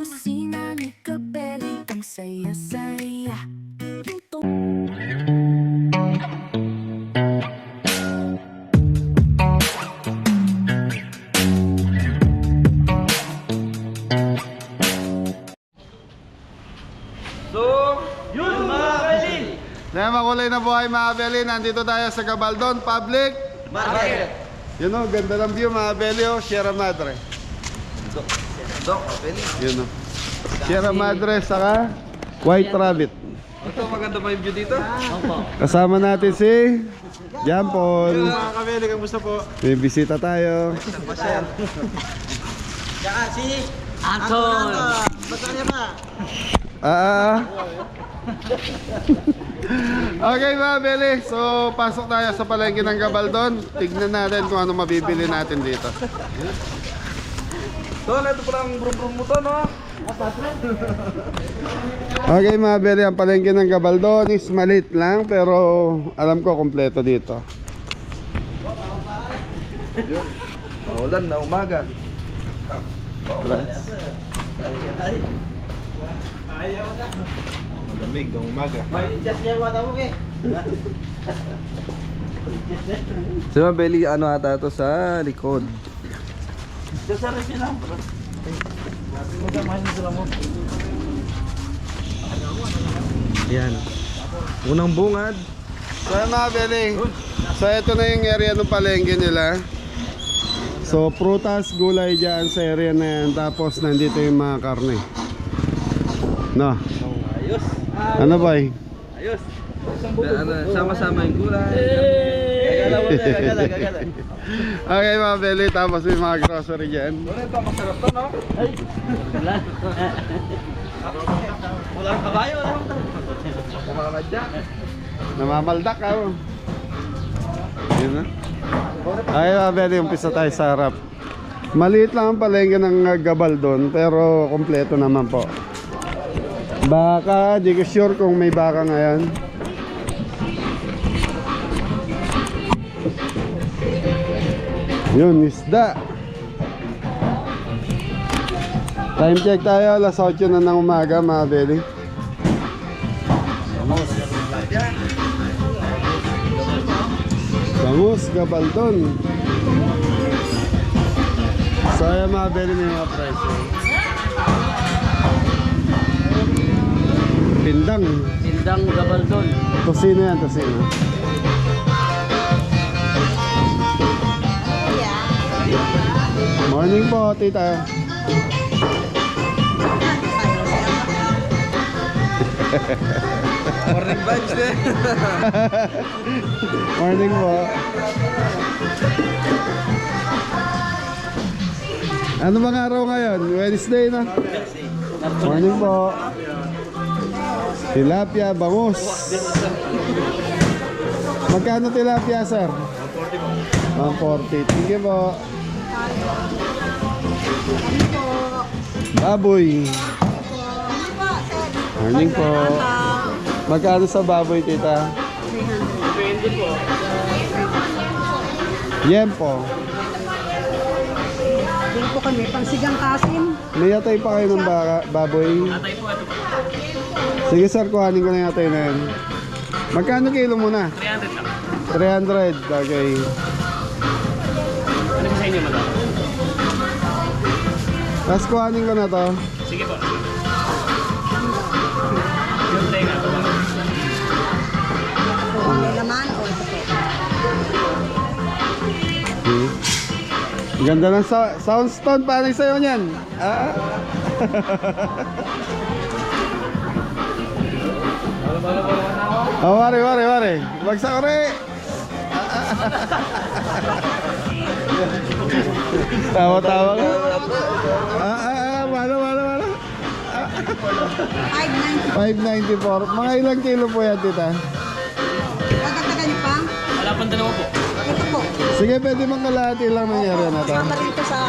kusina ni Kabeli, ang saya-saya. Na makulay na buhay mga Beli, nandito tayo sa Gabaldon Public Market. Yun o, ganda ng view mga Beli o, Sierra Madre. Yun o, Sierra Madre saka White Rabbit. Ito, maganda ba yung view dito? Kasama natin si John Paul. Mga kabeli, kamusta po? May bisita tayo. Masyal. Tsaka si Anton. Basta niya ba? Okay mga Beli, so pasok tayo sa palengke ng Gabaldon. Tignan natin kung ano mabibili natin dito. Tol, ito pala ang brum-brum mo to, no? Okay mga Beli, ang palengke ng Gabaldon is maliit lang pero alam ko kompleto dito. Maulan na umaga. Malamig ng umaga. Si Mabeli, ano ata ito sa likod? Yan. Unang bungad. So mga Beli, so ito na yung area ng palengke nila. So prutas, gulay dyan sa area na yan. Tapos nandito yung mga karne. No? Ayos. Ano ba eh? Ayos. Sama-sama yung gulay. Okay mga Beli, tapos may mga grocery dyan. Ito, masarap to, no? Walang kabayo, no? Kumamadya. Namamaldak ako. Yun na. Okay mga Beli, umpisa tayo sa harap. Maliit lang ang palengke ng Gabaldon pero kompleto naman po. Baka, di ko sure kung may baka ngayon. Yun, isda. Time check tayo, alas 8 na ng umaga mga Beli. Bangus, Gabaldon. So ayan mga Beli, may mga price. Pindang. Tindang Gabaldon. Tosino yan, tosino. Morning po, tita. Morning vibes, eh. Morning po. Ano bang araw ngayon? Wednesday na? Morning po. Tilapia, bangus. Magkano tilapia, sir? 140. Sige po. Baboy. Morning po. Magkano sa baboy, tita? 20 po. Yempo. Hindi po kami, pangsigang kasim. May yatay pa kayo ng baboy? Atay po, ito po. Sige sir, kuhanin ko na yatay na yan. Magkano kilo muna? 300 lang. 300, okay. Ano po sa inyo, madam? Tapos kuhanin ko na to. Sige po. Yung tenga po. May laman o ito po. Hmm. Ganda ng soundstone, paano sa'yo niyan? Oh, wari. Bagsak ore. Tawa-tawa ka. Wala. 590. 594. Mga ilang kilo po yan, tita? Dadagdagan niyo pa? Wala pang dalawa po. Ito po. Sige, pwede mang kalahati lang ng area na to. Kasama dito sa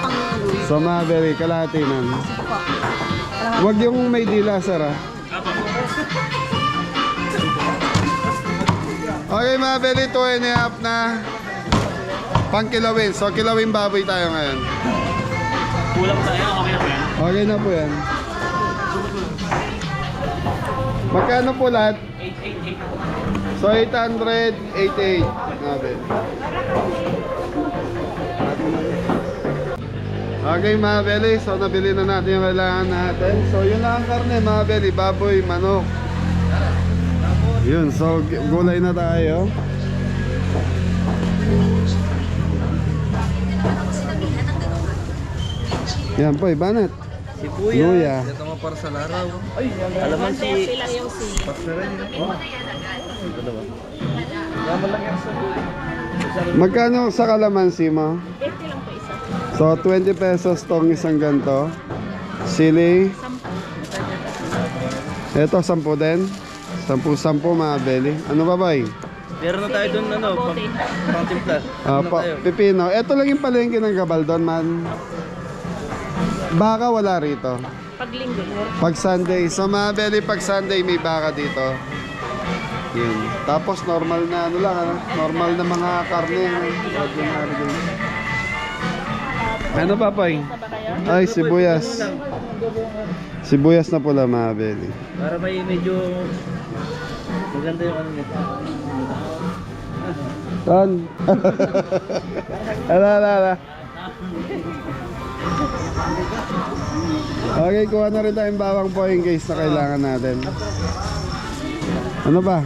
pang ano. So, mga berry, kalahati nun. Ito po. Huwag yung may dila, sir, ah. Apo. Okay, mga berry, 2.5 na pang kilawin. So, kilawin baboy tayo ngayon. Kulang tayo, okay na po yan. Okay na po yan. Magkano po lahat? 888. So 888. Nabi. Okay mga beli, so nabili na natin yung kailangan natin. So yun lang ang karne mga beli, baboy, manok. Yun, so gulay na tayo. Yan po, banat. Sibuya. Luya. Ito mo para sa laraw. Alaman si... Magkano sa kalamansi mo? 50 lang po isa. So 20 pesos tong isang ganto. Sili. Ito 10 din. 10 mga beli. Ano ba bay? Meron na tayo dun pang timpla. Pipino. Ito lang yung palengke ng Gabaldon man. Baka wala rito. Pag linggo. Pag Sunday. So mga beli, pag Sunday may baka dito. Yun. Tapos normal na ano lang ha? Normal na mga karne. Ordinary din. Ano pa pay? Ay, sibuyas. Sibuyas na pula mga beli. Para may medyo maganda yung ano nito. Tan. Ala. Okay, kuha na rin tayong bawang po in case na kailangan natin. Ano ba?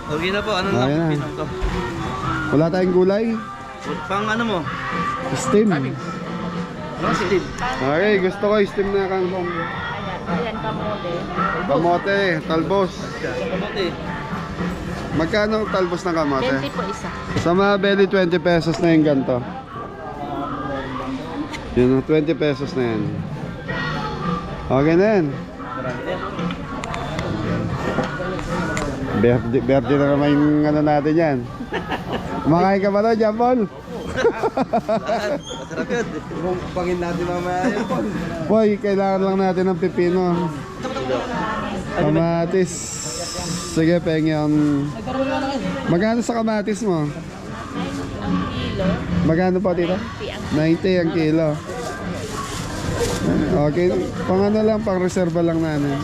Okay na po, ano Okay na. lang pinang to. Wala tayong gulay? Pang ano mo? Steam. Steam. Okay, gusto ko steam na kangkong. Ayan, kamote. Kamote, talbos. Kamote. Magkano talbos ng kamote? 20 po isa. Sa mga belly, 20 pesos na yung ganito. Yun, 20 pesos na yan. Okay na yan. Berde na naman yung ano natin yan. Kumakain ka ba na, Jambol? Masarap yun. Pangin natin mamaya yun po. Boy, kailangan lang natin ng pipino. Kamatis. Sige, pengyon. Magkano sa kamatis mo? Magkano po, tita? 90 ang kilo. Okay, pang ano lang, pang reserva lang natin.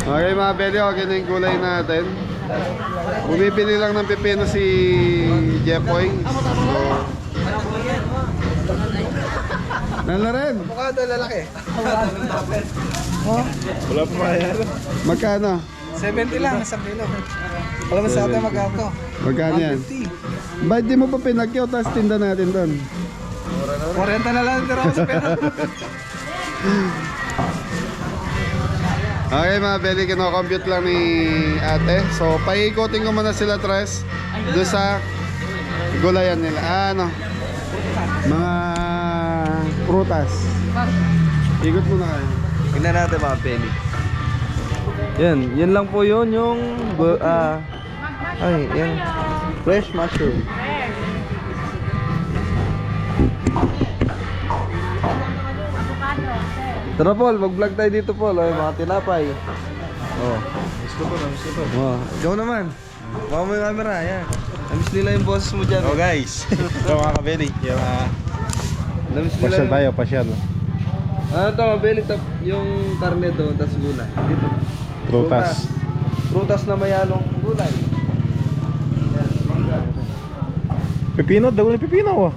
Okay mga beli, okay na yung gulay natin. Bumibili lang ng pipino si Jepoy. So, nala rin. Mukha daw lalaki. Wala pa yan. Magkano? 70 lang, isang kilo. Alam mo sa atin magkano? Magkano yan? Ba't di mo pa pinakyaw, tapos tinda natin doon? 40 na lang tira ko sa pera. Okay mga beli, kino-compute lang ni ate. So, paikutin ko muna sila tres doon sa gulayan nila. Ano? Mga prutas. Ikot muna kayo. Tingnan natin mga penny. Yan lang po yun yung yan. Fresh mushroom. Tara Paul, mag-vlog tayo dito Paul. Ay, mga tinapay. Oh. Gusto ko. Oh, ikaw naman. Baka mo yung camera, yan. Namiss nila yung boses mo dyan. Oh guys, ito mga kabeli. Yung Namiss nila yung... pasyal. Ano ito mga beli? Yung karne doon, tas gulay. Dito. Prutas. Prutas na may halong gulay. Yan, mangga. Pipino, dago ng pipino.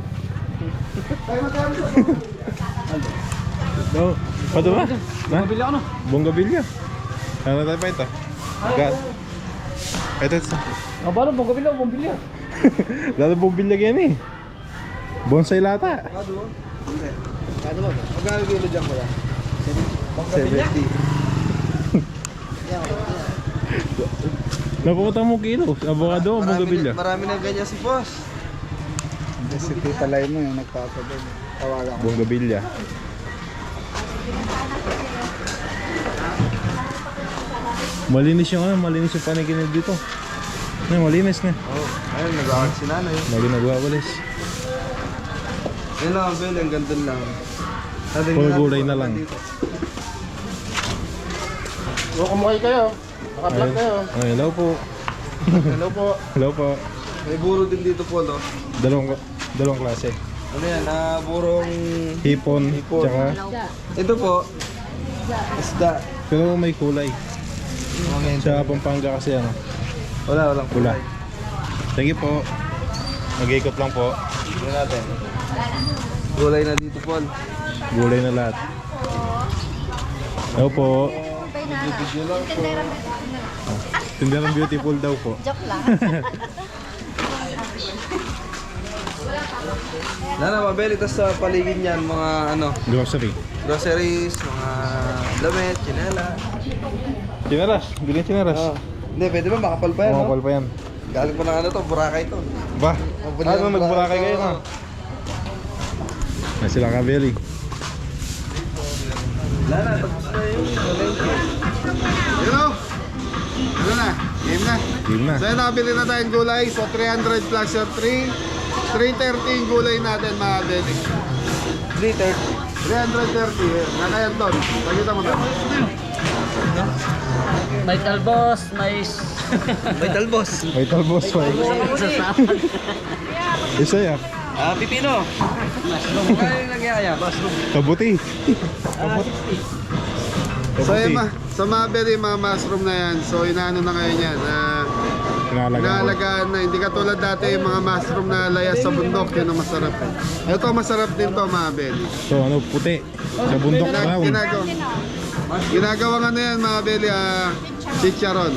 No, pato ba? Bonggabilya ako no? Bonggabilya. Ano tayo pa ito? Gat. Ito. Abalo, bonggabilya. Lalo bonggabilya yan eh. Bonsai lata. Ano ba? Magkano kilo dyan ko lang? 70. Napakutang mo kilo. Abogado, bonggabilya. Marami na ganyan si boss. Si Tita Lai mo yung nagpapadun. Tawagan ko. Bonggabilya. Malinis yung panikinid dito. Malinis na. Ayun, nag-aawag si nanay. Lagi nagwawalis. Yan lang ang bel, ang ganda lang. Puro gulay na lang. Kumukay kayo. Naka-vlog kayo. Ay, hello po. Hello po. Hello po. May buro din dito po, no? Dalawang klase. Ano yan? Burong... Hipon. Hipon. Tsaka, Ito po. Isda. pero may kulay. Mga Sa Pampanga kasi ano. walang Pula. Thank you po. Mag-ikot lang po. Tingnan natin. Gulay na dito, Paul. Gulay na lahat. Hello po. Tinderang beautiful daw po. Joke lang. Mabeli. Tapos sa paligid niyan, mga ano, Grocery. groceries, mga damit, chinela. Chineras. Bilhin chineras. Hindi, pwede ba? Makapal pa yan, no? Makapal pa yan. Galing pa ng ano to, Boracay to. Ba? Mabili Ano ng mag-Boracay kayo na? May sila kabeli. Wala na, tapos na yung palengke. Hello? Ano na? Game na. Game na. So yun, nakabili na tayong gulay. So 300 plus your 3. 330 yung gulay natin mga beli. 330. 330. Nakayan doon. Pagkita mo doon. May talbos, may... May talbos. May talbos pa. Isa ya. Pipino. Kaya yung nagyaya. Kabuti. So yun, sa mga beli, mga mushroom na yan. So inaano na ngayon yan. Inaalagaan na. Hindi katulad dati yung mga mushroom na layas sa bundok. Yun ang masarap. Ito masarap din to mga beli. So ano, puti. Sa bundok brown. Ginagawa nga na yan mga beli, chicharon.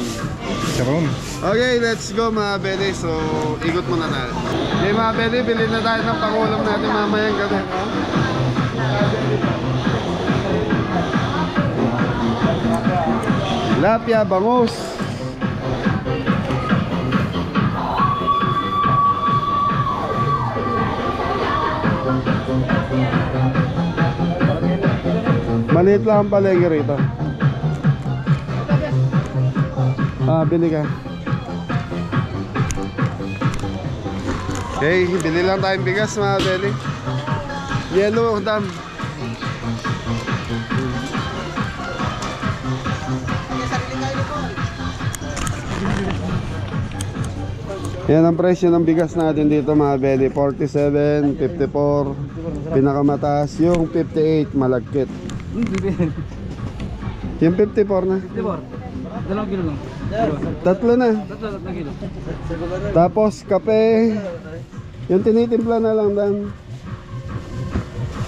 Charon. Okay, let's go mga beli. So, ikot muna tayo. Okay mga beli, bilhin na tayo ng pangulam natin mamayang gabi. Tilapia, bangus. Maliit lang ang palengke rito. Bili ka. Okay, bili lang tayong bigas mga beli. Yellow, dam. Yan ang presyo ng bigas natin dito mga beli. 47, 54. Pinakamataas yung 58, malagkit. Yung 54 na. 2 kilo lang. Tatlo na. 3 kilo. Tapos kape. Yung tinitimpla na lang dan.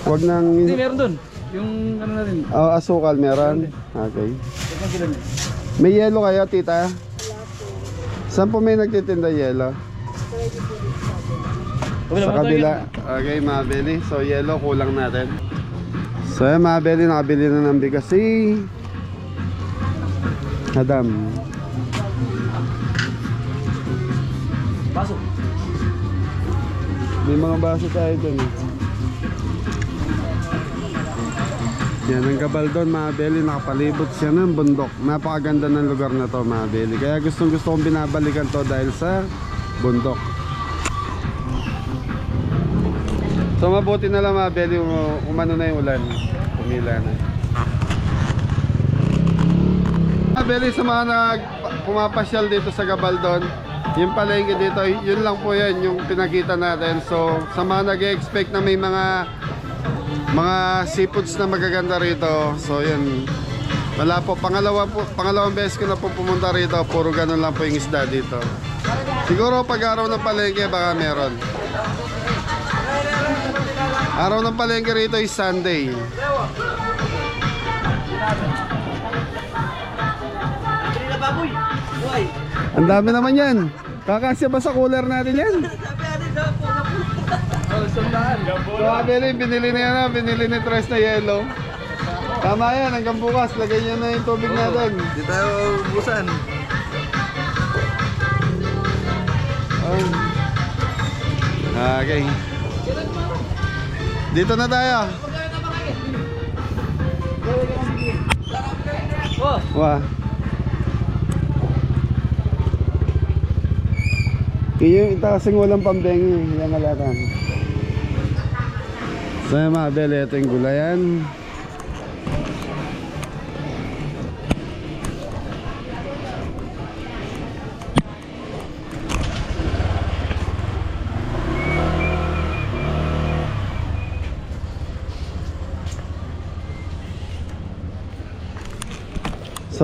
Huwag nang... Meron dun. Yung ano natin. asukal meron. Okay. May yelo kayo tita? Saan po may nagtitinda yelo? Sa kabila. Okay mga beli. So yelo kulang natin. So yan mga beli, nakabili na ng bigas si Adam. Baso. May mga baso tayo dun. Yan ang Gabaldon mga beli, nakapalibot siya ng bundok. Napakaganda ng lugar na to mga beli. Kaya gustong gusto kong binabalikan to dahil sa bundok. So mabuti na lang mga beli, umano na yung ulan. Pumila na. Mga beli, sa mga pumapasyal dito sa Gabaldon, yung palengke dito, yun lang po yan yung pinakita natin. So sa mga nag-expect na may mga seafoods na magaganda rito, so yun, wala po. Pangalawang beses ko na po pumunta rito, puro ganun lang po yung isda dito. Siguro pag araw ng palengke baka meron. Araw ng palengke rito is Sunday. Ang dami naman yan. Kakasya ba sa cooler natin yan? So binili na yan, binili ni Tres na yellow. Tama yan, hanggang bukas lagay niya na yung tubig natin. Di tayo busan. Okay. Dito na tayo. Wah. Yung ita kasing walang pambengi, yung alatan. So yung mga beli, ito yung gulayan.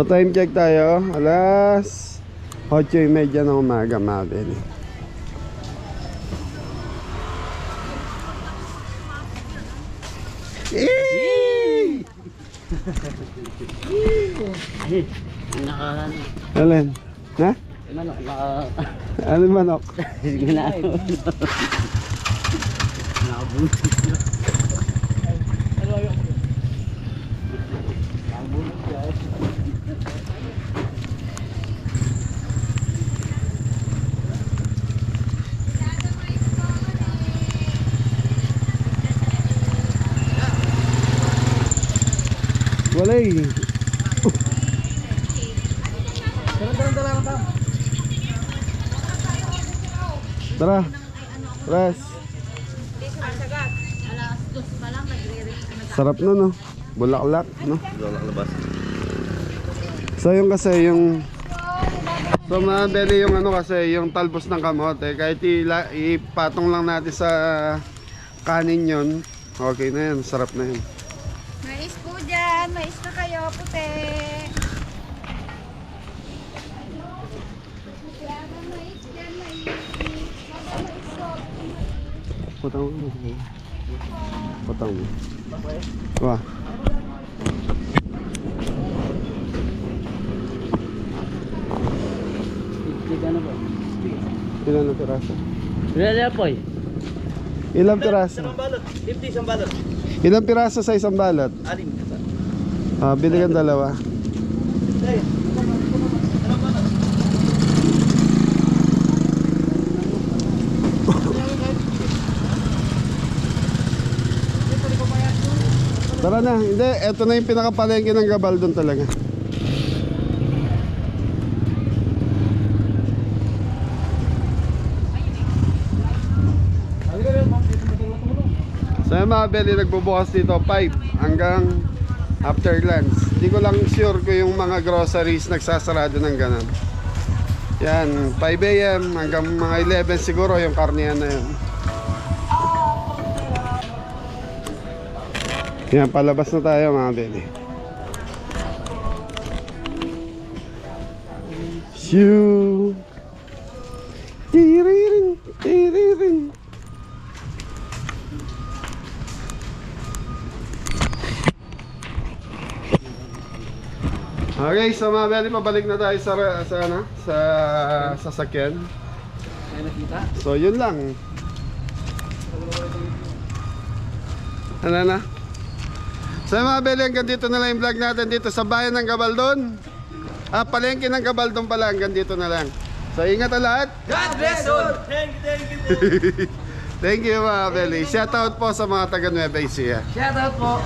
So time check tayo, alas 8:30 ng umaga, mga beli. Alin? Ha? Ano manok? Wala eh. Tara. Res. Sarap na no. Bulaklak no. So yung kasi yung so mga beli yung ano kasi yung talbos ng kamote kahit ipatong lang natin sa kanin yun. Okay na yan. Sarap na yun. Mais po dyan. Mais na kayo, puti. Potong mo. Potong mo. Wah. Ilan na piraso? Ilang piraso? 50 isang balot. Ilang piraso sa isang balot? Alim. Bili kang dalawa. Tara na, hindi, eto na yung pinakapalengke ng Gabaldon talaga. So yung mga beli nagbubukas dito 5 hanggang after lunch. Hindi ko lang sure kung yung mga groceries nagsasarado ng ganun. Yan, 5 AM hanggang mga 11 siguro yung karnihan na yun. Yan, palabas na tayo mga beli. Shoo! Tiriring! Tiriring! Okay, so mga beli, pabalik na tayo sa sasakyan. So yun lang. Ano na? So mga beli, hanggang dito na lang yung vlog natin dito sa bayan ng Gabaldon. Palengke ng Gabaldon pala, hanggang dito na lang. So ingat ang lahat. God bless all. Thank you. Thank you mga beli. Shoutout po sa mga taga Nueva Ecija. Shout out po.